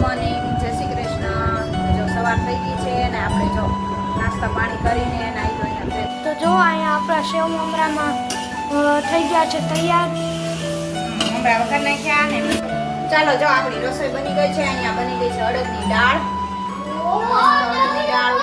Morning, જય શ્રી કૃષ્ણ. જો સવાર થઈ ગઈ છે અને આપણે જો નાસ્તા પાણી કરીને નાહી ધોઈને તો જો અહીંયા આપણા સેવ મમરામાં થઈ ગયા છે તૈયાર. મમરા વઘાર નાખ્યા ને ચાલો જો આપણી રસોઈ બની ગઈ છે. અહીંયા બની ગઈ છે અડદની દાળ.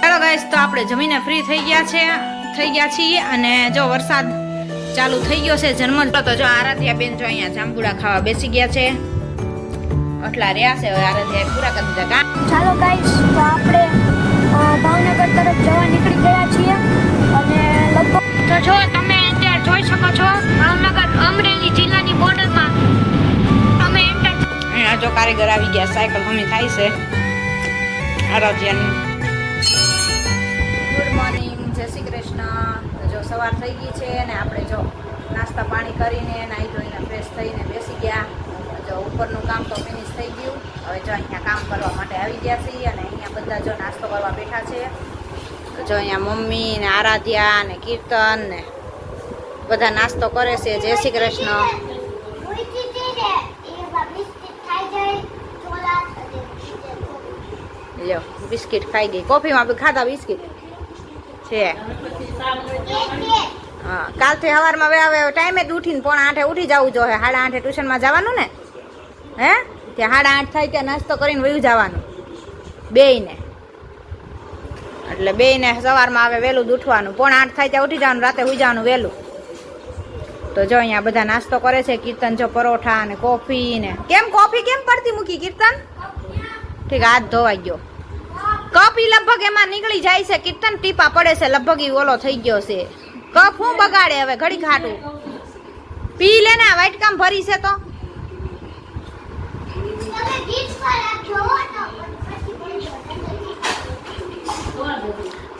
ચાલો ગાઈસ, તો આપણે જમીને ફ્રી થઈ ગયા છીએ અને જો વરસાદ ચાલુ થઈ ગયો છે ઝરમર. તો જો આરાધ્યા બેન જો અહીંયા જાંબુડા ખાવા બેસી ગયા છે. આટલા રહ્યા છે, હવે આરાધ્યા પૂરા કરી દીધા. ચાલો ગાઈસ, તો આપણે ભાવનગર તરફ જવા નીકળી ગયા છીએ અને લગભગ તો જો તમે અત્યારે જોઈ શકો છો ભાવનગર અમરેલી જિલ્લાની બોર્ડરમાં અમે એન્ટર. અહીંયા જો કારીગર આવી ગયા, સાયકલ હમી થાય છે આરાધ્યાની. ગુડ મોર્નિંગ, જય શ્રી કૃષ્ણ. જો સવાર થઈ ગઈ છે અને આપણે જો નાસ્તા પાણી કરીને નાહી ધોઈને ફ્રેશ થઈને બેસી ગયા. જો ઉપરનું કામ તો ફિનિશ થઈ ગયું. હવે જો અહીંયા કામ કરવા માટે આવી ગયા છીએ અને અહીંયા બધા જો નાસ્તો કરવા બેઠા છે. જો અહીંયા મમ્મી ને આરાધ્યા ને કીર્તન ને બધા નાસ્તો કરે છે. જય શ્રી કૃષ્ણ. લ્યો બિસ્કિટ ખાઈ ગઈ. કોફીમાં બી ખાધા બિસ્કિટ છે. હા, કાલથી સવારમાં હવે ટાઈમે જ ઉઠીને 7:30 ઉઠી જવું જોઈએ. 8:30 ટ્યુશનમાં જવાનું ને, હે ત્યાં 8:30 થાય ત્યાં નાસ્તો કરીને વયું જવાનું બેયને. એટલે બેયને સવારમાં આવે વહેલું જ ઉઠવાનું. 7:30 થાય ત્યાં ઉઠી જવાનું, રાતે સુઈ જવાનું વહેલું. તો જો અહીંયા બધા નાસ્તો કરે છે. કીર્તન જો પરોઠા ને કોફી ને. કેમ કોફી કેમ પડતી મૂકી કીર્તન? ઠીક, હાથ ધોવાઈ ગયો. કપ ઈ લગભગ એમાં નીકળી જાય છે. કીર્તન ટીપા પડે છે, લગભગ ઈ ઓલો થઈ ગયો છે. કપ હું બગાડે હવે ઘડી ખાટું પી લે ને. વાઈટ કામ ભરી છે તો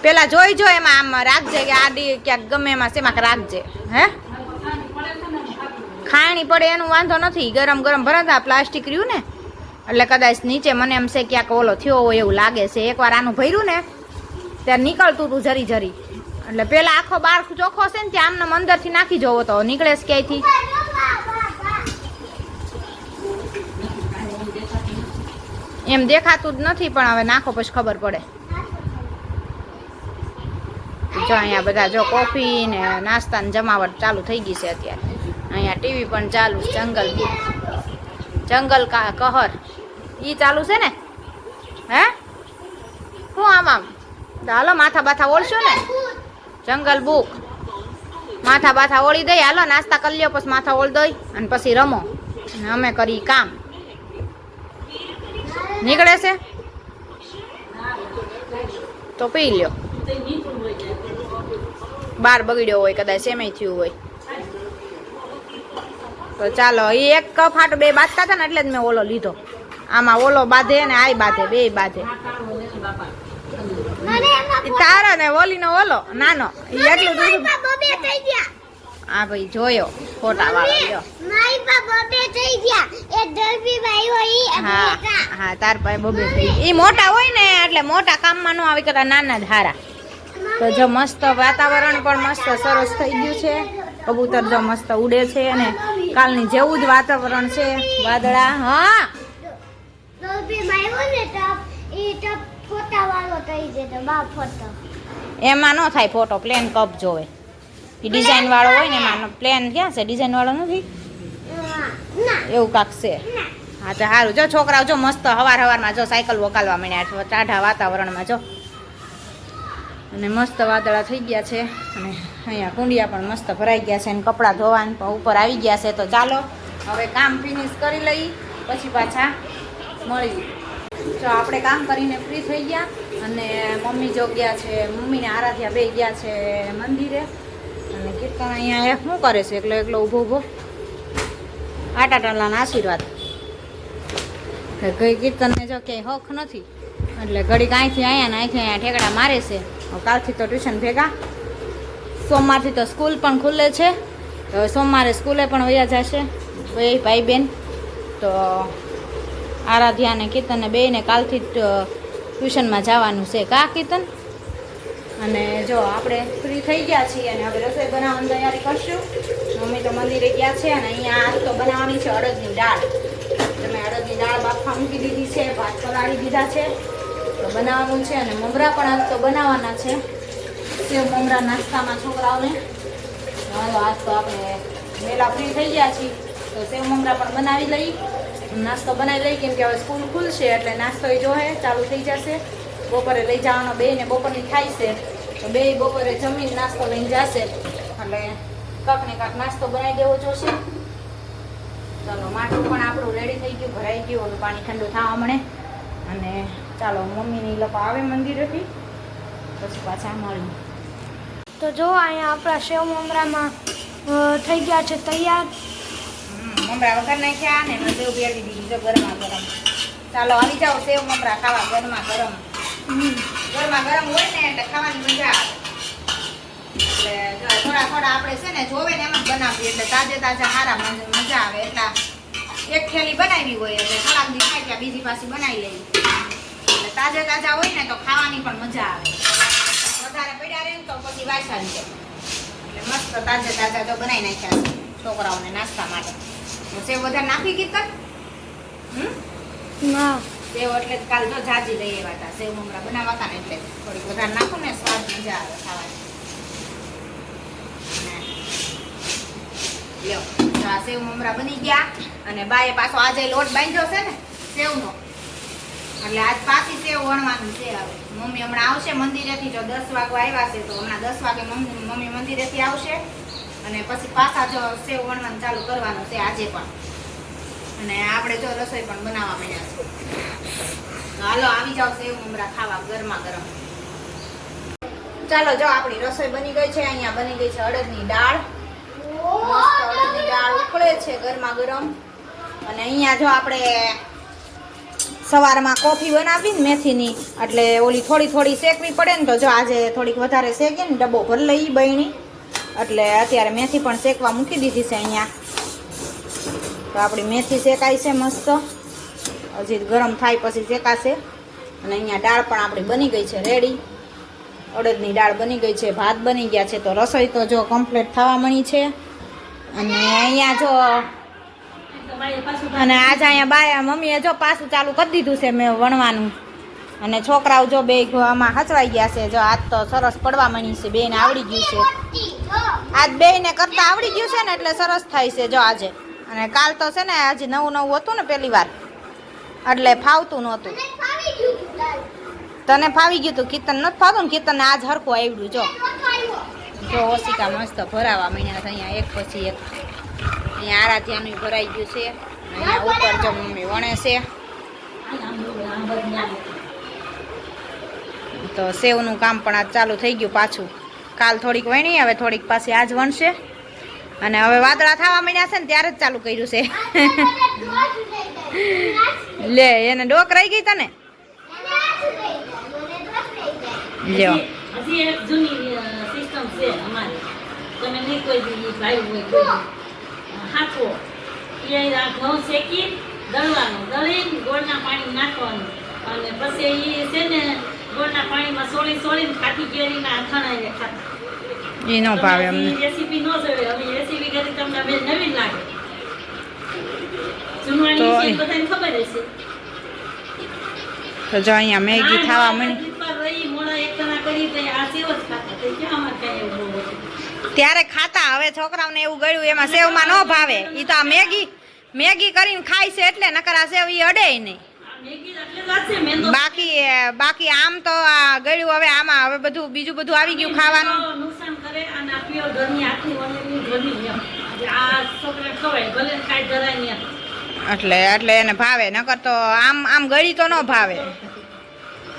પેલા જોઈ જો એમાં આમ રાખજે કે આડી ક્યાંક ગમે એમાં શેમાં રાખજે. હે ખાણી પડે એનું વાંધો નથી. ગરમ ગરમ ભરતા પ્લાસ્ટિક રહ્યું ને એટલે કદાચ નીચે મને એમ છે ક્યાંક ઓલો થયો હોય એવું લાગે છે. એકવાર આનું ભર્યું ને ત્યારે નીકળતું હતું જરી જરી. એટલે પેલા આખો બાર ચોખ્ખો છે ને ત્યાં આમને અંદરથી નાખી જોવો તો નીકળે છે ક્યાંયથી. એમ દેખાતું જ નથી પણ હવે નાખો પછી ખબર પડે. જો અહીંયા બધા જો કોફી ને નાસ્તાની જમાવટ ચાલુ થઈ ગઈ છે અત્યારે. અહીંયા ટીવી પણ ચાલુ છે. જંગલ કહર ઈ ચાલુ છે ને. હે શું આમ હાલો માથા બાથા ઓળશો ને. જંગલ બુક માથા બાથા ઓળી દઈ. હાલો નાસ્તા કરી લ્યો પછી માથા ઓળ દઈ અને પછી રમો અને અમે કરી કામ. નીકળે છે તો પી લ્યો. બાર બગડ્યો હોય કદાચ એમય થયું હોય તો ચાલો. એ એક કપ હાટ બે બાંધતા હતા ને એટલે જ મેં ઓલો લીધો. આમાં ઓલો બાંધે ને આય બાંધે, બે બાંધે. તારા ને ઓલી નો ઓલો નાનો એટલું દૂધ. હા ભાઈ જોયો ફોટા વાળો. હા તાર પાસે બબે થઈ. એ મોટા હોય ને એટલે મોટા કામમાં ન આવી કરતા, નાના જ હારા. તો જો મસ્ત વાતાવરણ પણ મસ્ત સરસ થઈ ગયું છે. કબૂતર જો મસ્ત ઉડે છે અને કાલની જેવું જ વાતાવરણ છે. વાદળા. હા એમાં ન થાય ફોટો. પ્લેન કપ જોવે. એ ડિઝાઇન વાળો હોય ને એમાં. પ્લેન ક્યાં છે? ડિઝાઇન વાળો નથી એવું કાંક છે. હા તો સારું. જો છોકરાઓ જો મસ્ત હવારમાં જો સાયકલ વકાલવા માંડ્યા છે ટાઢા વાતાવરણમાં જો. અને મસ્ત વાદળા થઈ ગયા છે અને અહીંયા કુંડિયા પણ મસ્ત ભરાઈ ગયા છે અને કપડાં ધોવાન પણ ઉપર આવી ગયા છે. તો ચાલો હવે કામ ફિનિશ કરી લઈ પછી પાછા મળી. જો આપણે કામ કરીને ફ્રી થઈ ગયા અને મમ્મી જો ગયા છે. મમ્મીને આરાધ્યા બે ગયા છે મંદિરે અને કીર્તન અહીંયા શું કરે છે એકલો ઊભો આટા ટાલાના આશીર્વાદ. ગઈ કીર્તનને જો ક્યાંય હક નથી એટલે ઘડીક અહીંથી અહીંયા ઠેકડા મારે છે. કાલથી તો ટ્યુશન ભેગા. સોમવારથી તો સ્કૂલ પણ ખુલે છે. તો સોમવારે સ્કૂલે પણ વયા જશે બે ભાઈ બેન. તો આરાધ્યા અને કીર્તનને બેને કાલથી ટ્યુશનમાં જવાનું છે. કા કીર્તન? અને જો આપણે ફ્રી થઈ ગયા છીએ અને હવે રસોઈ બનાવવાની તૈયારી કરશું. મમ્મી તો મંદિરે ગયા છે અને અહીંયા આજ તો બનાવવાની છે અડદની દાળ. તમે અડદની અડદની દાળ બાફવા મૂકી દીધી છે, ભાત પલાળી દીધા છે, તો બનાવવાનું છે. અને મમરા પણ આજ તો બનાવવાના છે, સેવ મમરા નાસ્તામાં છોકરાઓને. હાલો આજ તો આપણે વહેલા ફ્રી થઈ ગયા છીએ, તો સેવ મમરા પણ બનાવી લઈ, નાસ્તો બનાવી લઈ, કેમ કે હવે સ્કૂલ ખુલશે એટલે નાસ્તો એ જોહે ચાલુ થઈ જશે. બપોરે લઈ જવાનો, બેને બપોરની થાય છે, તો બે બપોરે જમીને નાસ્તો લઈને જશે, એટલે કાંક ને કાંક નાસ્તો બનાવી દેવો જોશે. ચાલો માટલું પણ આપણું રેડી થઈ ગયું, ભરાઈ ગયું, ઓલું પાણી ઠંડુ થવા મળે. અને ચાલો મમ્મીની લોકો આવે મંદિરેથી, પછી પાછા મળ્યું. તો જો અહીંયા આપણા સેવ મમરામાં થઈ ગયા છે તૈયાર. મમરા વઘાર નાખ્યા ને એમાં સેવ પેરી દીધી જો ગરમા ગરમ. ચાલો આવી જાઓ સેવ મમરા ખાવા ગરમા ગરમ. ગરમા ગરમ હોય ને એટલે ખાવાની મજા આવે. એટલે થોડા થોડા આપણે છે ને જોવે ને એમ જ બનાવીએ એટલે તાજે તાજા સારા મજા આવે. એટલા એક થેલી બનાવી હોય એટલે થોડાક દી ખાઈ ગયા બીજી પાછી બનાવી લઈએ, એટલે તાજા તાજા હોય ને તો ખાવાની પણ મજા આવે. વધારે પડ્યા રહે ને તો પછી વાસા જાય. એટલે મસ્ત તાજા તાજા તો બનાવી નાખ્યા છે છોકરાઓને નાસ્તા માટે. સેવ વધારે નાખી કીધા ના સેવ એટલે કાલ જો જાજી લઈ આવ્યા હતા, સેવ મમરા બનાવતા ને એટલે થોડીક વધારે નાખું ને સ્વાદ મજા આવે ખાવાની. લ્યો તો આ સેવ મમરા બની ગયા. અને બાએ પાછો આજે લોટ બાંધ્યો છે ને સેવનો, એટલે આજ પાછી સેવ વણવાની છે. હવે મમ્મી હમણાં આવશે મંદિરેથી, જો 10 વાગવા આવ્યા છે તો હમણાં 10 વાગે મમ્મી મંદિરેથી આવશે, અને પછી પાછા જો સેવ વણવાનું ચાલુ કરવાનું છે આજે પણ. અને આપણે જો રસોઈ પણ બનાવવા માંડ્યા છે. હાલો આવી જાઓ સેવ મમરા ખાવા ગરમા ગરમ. ચાલો જો આપણી રસોઈ બની ગઈ છે. અહીંયા બની ગઈ છે અડદની દાળ, મસ્ત અડદની દાળ ઉકળે છે ગરમા ગરમ. અને અહીંયા જો આપણે સવારમાં કોફી બનાવી ને મેથીની, એટલે ઓલી થોડી થોડી શેકવી પડે ને, તો જો આજે થોડીક વધારે શેકીએ ને ડબ્બો ભરી લઈ બહેણી, એટલે અત્યારે મેથી પણ શેકવા મૂકી દીધી છે અહીંયા. તો આપણી મેથી શેકાય છે મસ્ત, હજી ગરમ થાય પછી શેકાશે. અને અહીંયા દાળ પણ આપણી બની ગઈ છે રેડી, અડદની દાળ બની ગઈ છે, ભાત બની ગયા છે. તો રસોઈ તો જો કમ્પ્લીટ થવા મળી છે. અને અહીંયા જો અને આજે અહીંયા બાયા મમ્મીએ જો પાછું ચાલુ કરી દીધું છે મેં વણવાનું. અને છોકરાઓ જો બે આમાં હચવાઈ ગયા છે. જો આજ તો સરસ પડવા મળી છે, બેને આવડી ગયું છે. આજ બેને કરતા આવડી ગયું છે ને એટલે સરસ થાય છે જો આજે. અને કાલ તો છે ને આજે નવું નવું હતું ને પહેલી વાર, એટલે ફાવતું નહોતું. તને ફાવી ગયું તું, કીર્તન નથી ફાવતું ને, કીર્તનને આજ હરખું આવડ્યું. જો ઓશિકા મસ્ત ભરાવા માંડ્યા છે અહીંયા એક પછી એક. અહીંયા આરાધ્યાનું ભરાઈ ગયું છે. અહીંયા ઉપર જો મમ્મી વણે છે. તો સેવનું કામ પણ આજ ચાલુ થઈ ગયું પાછું. કાલ થોડીક વણી, હવે થોડીક પાછી આજ વણશે. અને હવે વાદળા થવા માંડ્યા છે ને ત્યારે જ ચાલુ કર્યું છે. લે એને ડોક રહી ગઈ તને. લ્યો હજી એક જૂની સિસ્ટમ છે અમારી, તમે નહીં કોઈ દી ભાઈ હોય કોઈ હાથો એ ઘઉં શેકી દળવાનું, દળીને ગોળના પાણી નાખવાનું, અને પછી એ છે ને ગોળના પાણીમાં સોળીને ખાટી કેરીના અથાણાને ખાતા. એ ન ભાવે અમને. રેસીપી ન જોઈ, અમે રેસીપી કરી તમને હવે નવીન લાગે. તો જૂનવાણી છે બધાને ખબર હશે. તો જો અહીંયા મેગી ખાવા મળી. ત્યારે ખાતા, હવે છોકરાઓને એવું ગળ્યું એમાં સેવમાં ન ભાવે. એ તો આ મેગી કરીને ખાય છે એટલે નકર આ સેવ ઈ અડે નહીં. બાકી આમ તો આ ગળ્યું હવે આમાં હવે બધું બીજું બધું આવી ગયું ખાવાનું. નુકસાન કરે અને આ પ્યોર ઘરની આખી વનેલી ઘરની આ છોકરા ખવાય ભલે કાંઈ જરાય નહીં. એટલે એને ભાવે, નકર તો આમ ગળી તો ન ભાવે.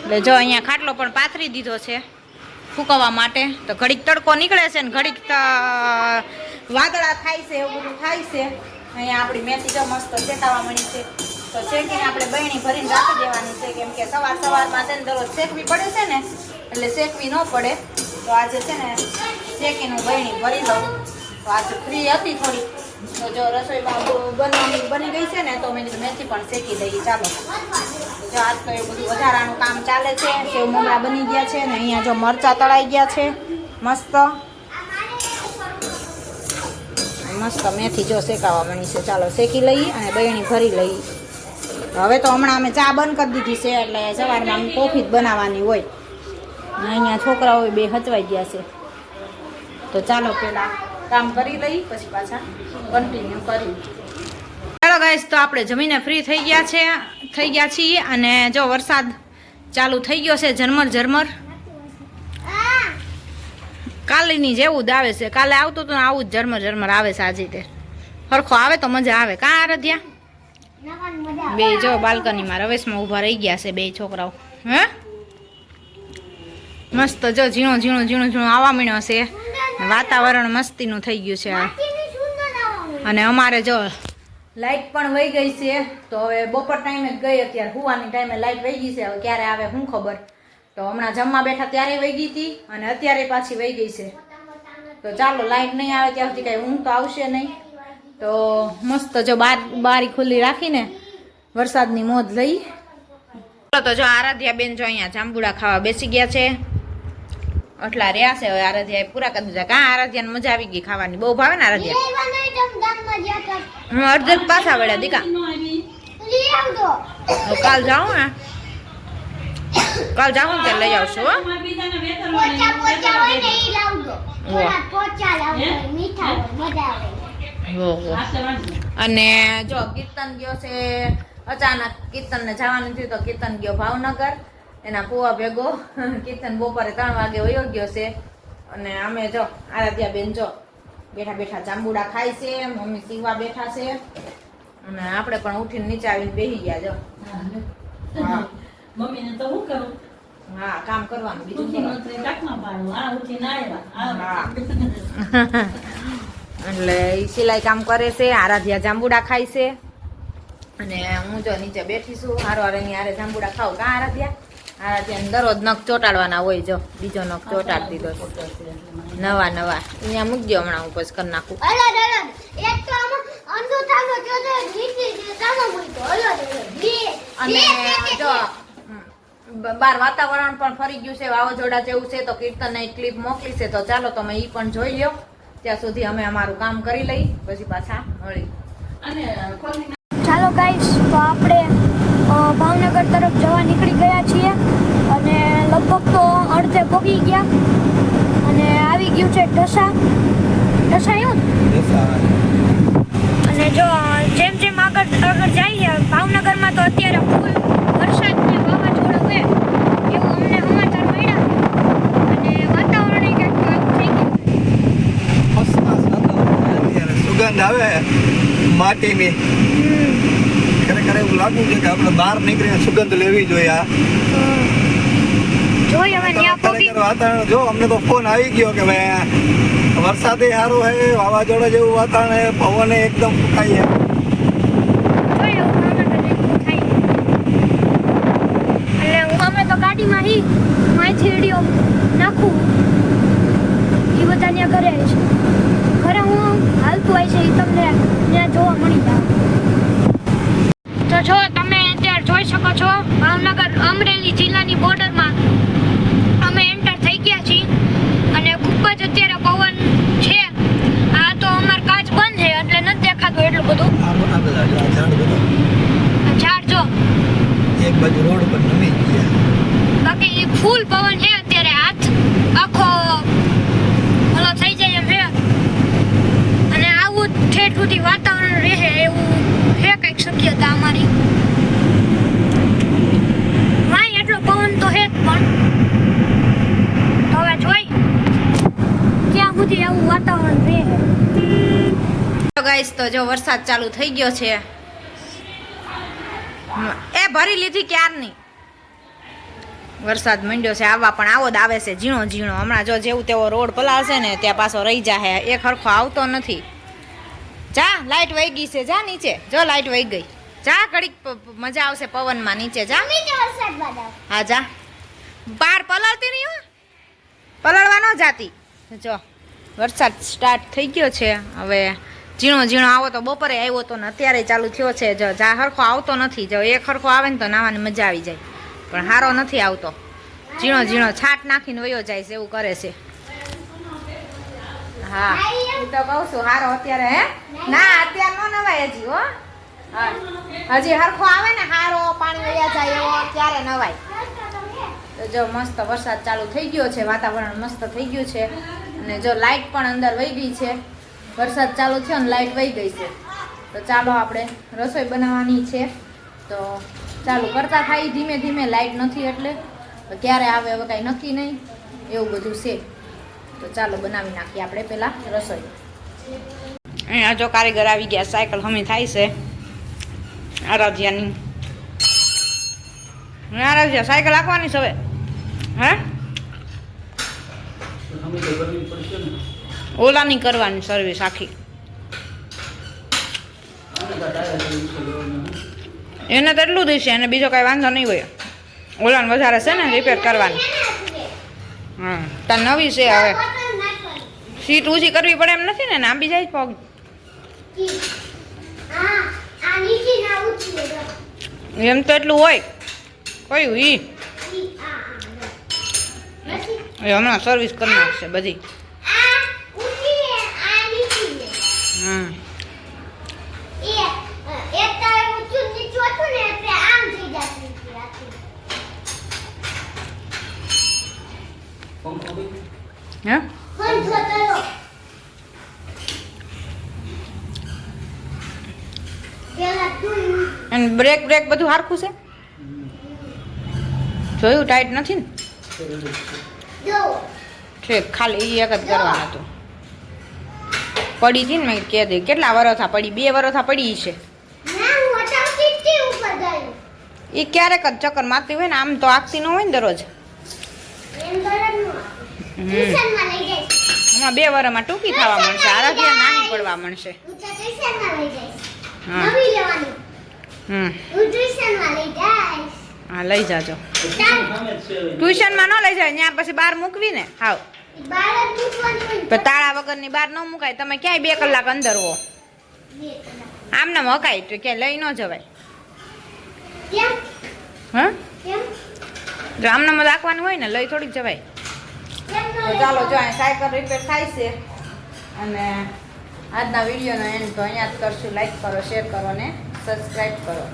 એટલે જો અહીંયા ખાટલો પણ પાથરી દીધો છે ફૂંકવા માટે. તો ઘડીક તડકો નીકળે છે ને ઘડીક વાદળા થાય છે, એવું બધું થાય છે. અહીંયા આપણી મેથી જો મસ્ત શેકાવા મળી છે. તો શેકીને આપણે બહેણી ભરીને રાખી દેવાની છે, કેમ કે સવારમાં છે ને દરરોજ શેકવી પડે છે ને, એટલે શેકવી ન પડે. તો આજે છે ને શેકીને બહેણી ભરી લઉં. તો આજે ફ્રી હતી થોડી, તો જો રસોઈમાં બની ગઈ છે ને, તો મેં મેથી પણ શેકી દઈએ. ચાલો જો આજ તો એ બધું વધારાનું કામ ચાલે છે. સેવ મમરા બની ગયા છે ને અહીંયા જો મરચાં તળાઈ ગયા છે મસ્ત મસ્ત. મેથી જો શેકાવા મળી છે. ચાલો શેકી લઈએ અને બહેણી ભરી લઈએ. હવે તો હમણાં અમે ચા બંધ કરી દીધી છે એટલે સવારમાં કોફી જ બનાવવાની હોય. અને અહીંયા છોકરાઓ બે હચવાઈ ગયા છે. તો ચાલો પેલા કામ કરી લઈ પછી પાછા કન્ટિન્યુ કરી. ચાલો ગાઈસ, તો આપણે જમીને ફ્રી થઈ ગયા છીએ અને જો વરસાદ ચાલુ થઈ ગયો છે ઝરમર. કાલની જેવું જ આવે છે. કાલે આવતું હતું ને આવું જ ઝરમર આવે છે. આજે તે સરખો આવે તો મજા આવે. કાં આરાધ્યા? બે જો બાલ્કનીમાં રવેશમાં ઊભા રહી ગયા છે બે છોકરાઓ. હે મસ્ત જો ઝીણો આવવા મીણ્યો છે. વાતાવરણ મસ્તીનું થઈ ગયું છે. અને અમારે જો લાઈટ પણ વહી ગઈ છે. તો હવે બપોર ટાઈમે જ ગઈ. અત્યારે હુવાની ટાઈમે લાઈટ વહી ગઈ છે. હવે ક્યારે આવે શું ખબર. તો હમણાં જમવા બેઠા ત્યારે વહી ગઈ હતી અને અત્યારે પાછી વહી ગઈ છે. તો ચાલો, લાઈટ નહીં આવે ત્યાં સુધી કાંઈ ઊંઘ તો આવશે નહીં. તો મસ્ત જો બારી ખુલ્લી રાખીને વરસાદની મોજ લઈ. તો જો આરાધ્યા બેન જો અહીંયા જાંબુડા ખાવા બેસી ગયા છે. આટલા રહ્યા છે. હવે આરાધ્યાએ પૂરા કરી દીધા. કાં આરાધ્યાને મજા આવી ગઈ ખાવાની? બહુ ભાવે ને આરાધ્યા? હું અડધે જ પાછા વળ્યા દીકા. કાલ જાઉં ને, કાલ જાઉં ને ત્યારે લઈ આવશું. અને જો કીર્તન ગયો છે અચાનક. કીર્તન ને જવાનું થયું તો કીર્તન ગયો ભાવનગર. એના પુઆ ભેગો. કીર્તન બપોરે 3 વાગે વયો ગયો છે. અને અમે જો આરાધ્યા બેન જો બેઠા જાંબુડા ખાય છે. મમ્મી સીવા બેઠા છે. અને આપણે પણ ઉઠીને નીચે આવીને બેસી ગયા. જો હા, મમ્મીને તો હું કરું? હા, કામ કરવાનું બીજું એટલે એ સિલાઈ કામ કરે છે. આરાધ્યા જાંબુડા ખાય છે. અને હું જો નીચે બેઠી છું. હારો હારે જાંબુડા ખાવ. કાં આરાધ્યા? આરાધ્યાને દરરોજ નખ ચોટાડવાના હોય. જો બીજો નખ ચોટાડી દીધો નવા. અહીંયા મૂકી દો, હમણાં હું પછી કરી નાખું. અને જો બાર વાતાવરણ પણ ફરી ગયું છે વાવાઝોડા જેવું છે. તો કીર્તનને ક્લિપ મોકલી છે. તો ચાલો તમે એ પણ જોઈ લો. ત્યાં સુધી અમે અમારું કામ કરી લઈ પછી પાછા મળી. ચાલો ગાઈસ, તો આપણે ભાવનગર તરફ જવા નીકળી ગયા છીએ અને લગભગ તો અડધે પહોંચી ગયા અને આવી ગયું છે ઢસા એવું. અને જો જેમ આગળ જઈએ ભાવનગરમાં તો અત્યારે ફૂલ વરસાદ ને વાવાઝોડું છે એવું અમને સમાચાર મળ્યા. અને વાતાવરણ કંઈક થઈ ગયું. સુગંધ આવે માટીની. ખરેખર એવું લાગુ છે કે આપણે બહાર નીકળીને સુગંધ લેવી જોઈએ. વાતાવરણ જો અમને તો ફોન આવી ગયો કે ભાઈ વરસાદ સારું છે, વાવાઝોડા જેવું વાતાવરણ છે, પવન એકદમ ફૂંકાય છે. એટલે અમે તો ગાડીમાં માહિતી વિડીયો નાખું એ બધા ત્યાં ઘરે છે. ઘરે હું હાલતું હોય છે એ તમને ત્યાં જોવા મળી જાય. તો જો તમે અત્યારે જોઈ શકો છો ભાવનગર અમરેલી જિલ્લાની બોર્ડરમાં અમે એન્ટર થઈ ગયા છીએ અને ખૂબ જ અત્યારે પવન છે. આ તો અમાર કાચ બંધ છે એટલે નથી દેખાતું એટલું બધું. ઝાડ જો એક બાજુ રોડ પર નમી ગયા. બાકી ફૂલ પવન છે અત્યારે. હાથ આખો ઓલો થઈ જાય એમ છે. અને આવું ઠેઠ સુધી વાતાવરણ રહે એવું છે કંઈક શક્યતા અમારી. વાય એટલો પવન તો છે જ પણ તો હવે જોઈ ક્યાં સુધી આવું વાતાવરણ રહે. ગાઈસ, તો જો વરસાદ ચાલુ થઈ ગયો છે. એ ભરી લીધી ક્યારની. વરસાદ મંડ્યો છે આવવા, પણ આવો જ આવે છે ઝીણો. હમણાં જો જેવું તેવો રોડ પલાળશે ને ત્યાં પાછો રહી જાય. એ ખરખો આવતો નથી. જા, લાઈટ વહી ગઈ છે. જા નીચે જો, લાઈટ વહી ગઈ. જા, ઘડીક મજા આવશે પવનમાં. નીચે જા. હા જા. બહાર પલાળતી નહીં હો, પલાળવા ન જાતી. જો વરસાદ સ્ટાર્ટ થઈ ગયો છે. હવે ઝીણો આવો તો બપોરે આવ્યો તો ને અત્યારે ચાલુ થયો છે. જો જા હરખો આવતો નથી. જો એક હરખો આવે ને તો નાવાની મજા આવી જાય, પણ હારો નથી આવતો. ઝીણો છાટ નાખીને વયો જાય છે એવું કરે છે. હા, હું તો કહું છું હારો અત્યારે. હે ના, અત્યારે નો નવાય હજી હો. હા હજી હરખો આવે ને હારો પાણી વયા જાય એવો ત્યારે નવાય. તો જો મસ્ત વરસાદ ચાલુ થઈ ગયો છે, વાતાવરણ મસ્ત થઈ ગયું છે અને જો લાઈટ પણ અંદર વહી ગઈ છે. વરસાદ ચાલુ છે અને લાઈટ વહી ગઈ છે. તો ચાલો આપણે રસોઈ બનાવવાની છે, તો ચાલુ કરતા થાય ધીમે ધીમે. લાઈટ નથી એટલે તો ક્યારે આવે હવે કાંઈ નક્કી નહીં, એવું બધું છે. તો ચાલો બનાવી નાખીએ આપણે પહેલાં રસોઈ. અહીંયા જો કારીગર આવી ગયા, સાયકલ હમી થાય છે આરાધ્યાની. આરાધ્યા સાયકલ આપવાની છે હવે? હે ઓલાની કરવાની સર્વિસ આખી. એને તો એટલું દઈશે, એને બીજો કાંઈ વાંધો નહીં હોય. ઓલાને વધારે છે ને રિપેર કરવાની. હા તાર નવી છે હવે. સીટ ઊંચી કરવી પડે એમ નથી ને, આંબી જાય પગ. એમ તો એટલું હોય. કયું ઈ હમણાં સર્વિસ કરી નાખશે બધી. હા હે અને બ્રેક બધું હરખું છે? જોયું ટાઈટ નથી ને? ઠીક, ખાલી એક જ કરવાનું હતું. પડી હતી ને મેં કહી દે. કેટલા વરસા પડી? 2 વરસા પડી છે. એ ક્યારેક જ ચક્કર મારતી હોય ને, આમ તો આખતી ન હોય ને દરરોજ. હમણાં 2 વર્ષમાં ટૂંકી થવા મળશે, આરાધ્યા નાની પડવા મળશે. હા હા લઈ જાજો. ટ્યુશનમાં ન લઈ જાય, ત્યાં પછી બહાર મૂકવી ને. હાવ તાળા વગરની બહાર ન મુકાય. તમે ક્યાંય 2 કલાક અંદર હો, આમને મકાય તો ક્યાંય લઈ ન જવાય. હા જો આમને રાખવાનું હોય ને, લઈ થોડીક જવાય. તો ચાલો જો અહીં સાયકલ રિપેર થાય છે અને આજના વિડીયોનો એન્ડ તો અહીંયા જ કરશું. લાઈક કરો, શેર કરો ને સબસ્ક્રાઈબ કરો.